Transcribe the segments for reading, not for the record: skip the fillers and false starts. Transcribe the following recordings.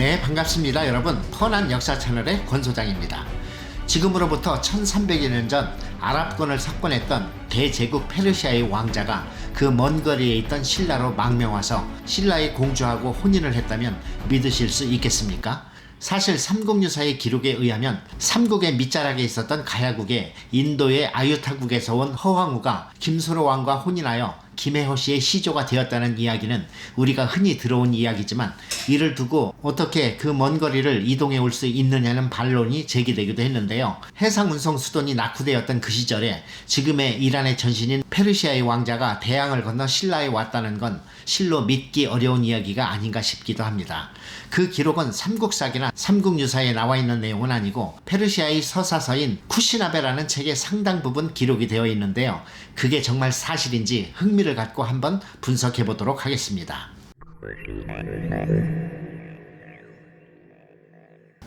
네, 반갑습니다 여러분. 펀한 역사 채널의 권소장입니다. 지금으로부터 1300여 년 전 아랍권을 석권했던 대제국 페르시아의 왕자가 그 먼 거리에 있던 신라로 망명와서 신라의 공주하고 혼인을 했다면 믿으실 수 있겠습니까? 사실 삼국유사의 기록에 의하면 삼국의 밑자락에 있었던 가야국에 인도의 아유타국에서 온 허황우가 김소로 왕과 혼인하여 김혜호 씨의 시조가 되었다는 이야기는 우리가 흔히 들어온 이야기지만, 이를 두고 어떻게 그 먼 거리를 이동해 올 수 있느냐는 반론이 제기되기도 했는데요. 해상 운송 수돈이 낙후되었던 그 시절에 지금의 이란의 전신인 페르시아의 왕자가 대양을 건너 신라에 왔다는 건 실로 믿기 어려운 이야기가 아닌가 싶기도 합니다. 그 기록은 삼국사기나 삼국유사에 나와 있는 내용은 아니고 페르시아의 서사서인 쿠시나베라는 책의 상당 부분 기록이 되어 있는데요. 그게 정말 사실인지 흥미를 갖고 한번 분석해 보도록 하겠습니다.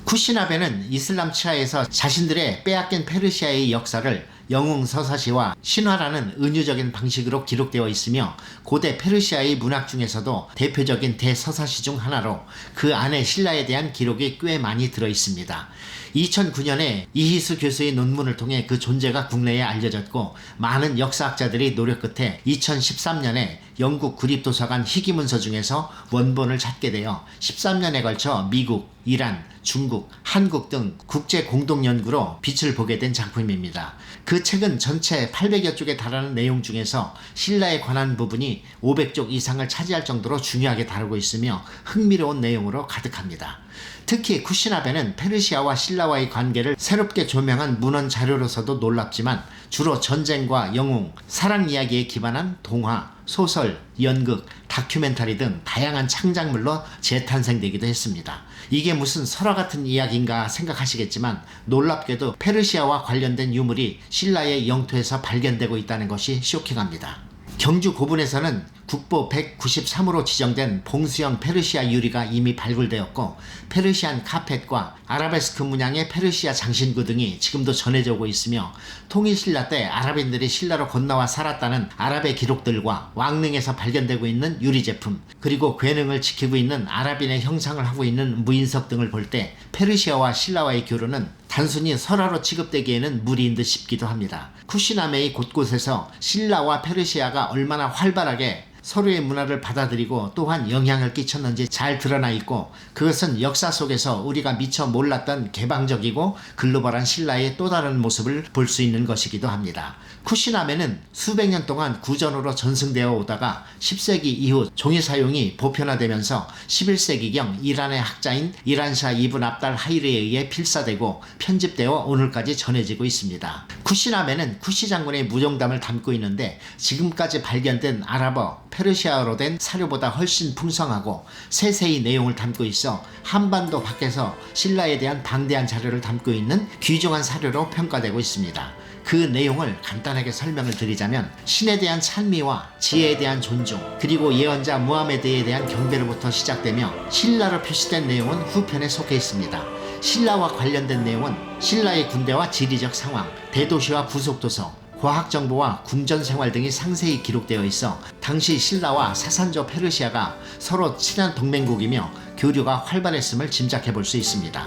쿠시나베는 이슬람 치하에서 자신들의 빼앗긴 페르시아의 역사를 영웅서사시와 신화라는 은유적인 방식으로 기록되어 있으며, 고대 페르시아의 문학 중에서도 대표적인 대서사시 중 하나로 그 안에 신라에 대한 기록이 꽤 많이 들어 있습니다. 2009년에 이희수 교수의 논문을 통해 그 존재가 국내에 알려졌고, 많은 역사학자들이 노력 끝에 2013년에 영국 구립도서관 희귀문서 중에서 원본을 찾게 되어 13년에 걸쳐 미국, 이란, 중국, 한국 등 국제 공동 연구로 빛을 보게 된 작품입니다. 그 책은 전체 800여 쪽에 달하는 내용 중에서 신라에 관한 부분이 500쪽 이상을 차지할 정도로 중요하게 다루고 있으며 흥미로운 내용으로 가득합니다. 특히 쿠시나베는 페르시아와 신라와의 관계를 새롭게 조명한 문헌 자료로서도 놀랍지만, 주로 전쟁과 영웅, 사랑 이야기에 기반한 동화, 소설, 연극, 다큐멘터리 등 다양한 창작물로 재탄생되기도 했습니다. 이게 무슨 설화 같은 이야기인가 생각하시겠지만, 놀랍게도 페르시아와 관련된 유물이 신라의 영토에서 발견되고 있다는 것이 쇼킹합니다. 경주 고분에서는 국보 193으로 지정된 봉수형 페르시아 유리가 이미 발굴되었고, 페르시안 카펫과 아라베스크 문양의 페르시아 장신구 등이 지금도 전해져 오고 있으며, 통일신라 때 아랍인들이 신라로 건너와 살았다는 아랍의 기록들과 왕릉에서 발견되고 있는 유리제품, 그리고 괴능을 지키고 있는 아랍인의 형상을 하고 있는 무인석 등을 볼 때 페르시아와 신라와의 교류는 단순히 설화로 취급되기에는 무리인 듯 싶기도 합니다. 쿠시나베의 곳곳에서 신라와 페르시아가 얼마나 활발하게 서로의 문화를 받아들이고 또한 영향을 끼쳤는지 잘 드러나 있고, 그것은 역사 속에서 우리가 미처 몰랐던 개방적이고 글로벌한 신라의 또 다른 모습을 볼 수 있는 것이기도 합니다. 쿠시나베는 수백 년 동안 구전으로 전승되어 오다가 10세기 이후 종이 사용이 보편화되면서 11세기경 이란의 학자인 이란샤 이븐 압달 하이르에 의해 필사되고 편집되어 오늘까지 전해지고 있습니다. 쿠시나베는 쿠시 장군의 무용담을 담고 있는데, 지금까지 발견된 아랍어, 페르시아어로 된 사료보다 훨씬 풍성하고 세세히 내용을 담고 있어 한반도 밖에서 신라에 대한 방대한 자료를 담고 있는 귀중한 사료로 평가되고 있습니다. 그 내용을 간단하게 설명을 드리자면, 신에 대한 찬미와 지혜에 대한 존중, 그리고 예언자 무하메드에 대한 경배로부터 시작되며 신라로 표시된 내용은 후편에 속해 있습니다. 신라와 관련된 내용은 신라의 군대와 지리적 상황, 대도시와 부속도서, 과학정보와 궁전생활 등이 상세히 기록되어 있어 당시 신라와 사산조 페르시아가 서로 친한 동맹국이며 교류가 활발했음을 짐작해 볼 수 있습니다.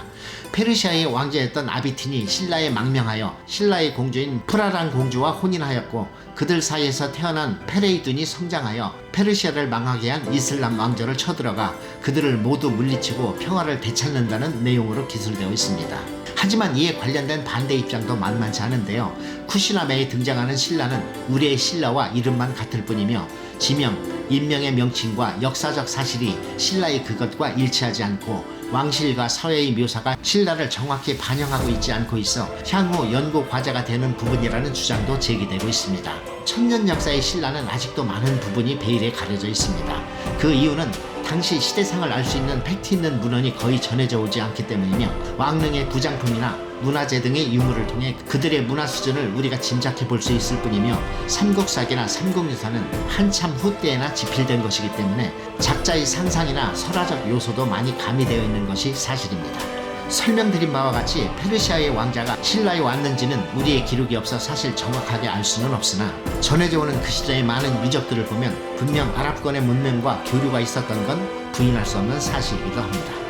페르시아의 왕자였던 아비틴이 신라에 망명하여 신라의 공주인 프라란 공주와 혼인하였고, 그들 사이에서 태어난 페레이둔이 성장하여 페르시아를 망하게 한 이슬람 왕조를 쳐들어가 그들을 모두 물리치고 평화를 되찾는다는 내용으로 기술되어 있습니다. 하지만 이에 관련된 반대 입장도 만만치 않은데요. 쿠시나베에 등장하는 신라는 우리의 신라와 이름만 같을 뿐이며, 지명, 인명의 명칭과 역사적 사실이 신라의 그것과 일치하지 않고, 왕실과 사회의 묘사가 신라를 정확히 반영하고 있지 않고 있어 향후 연구 과제가 되는 부분이라는 주장도 제기되고 있습니다. 천년 역사의 신라는 아직도 많은 부분이 베일에 가려져 있습니다. 그 이유는 당시 시대상을 알 수 있는 팩트 있는 문헌이 거의 전해져 오지 않기 때문이며, 왕릉의 구장품이나 문화재 등의 유물을 통해 그들의 문화 수준을 우리가 짐작해 볼 수 있을 뿐이며, 삼국사기나 삼국유사는 한참 후때에나 집필된 것이기 때문에 작자의 상상이나 설화적 요소도 많이 가미되어 있는 것이 사실입니다. 설명드린 바와 같이 페르시아의 왕자가 신라에 왔는지는 우리의 기록이 없어 사실 정확하게 알 수는 없으나, 전해져 오는 그 시대의 많은 유적들을 보면 분명 아랍권의 문명과 교류가 있었던 건 부인할 수 없는 사실이기도 합니다.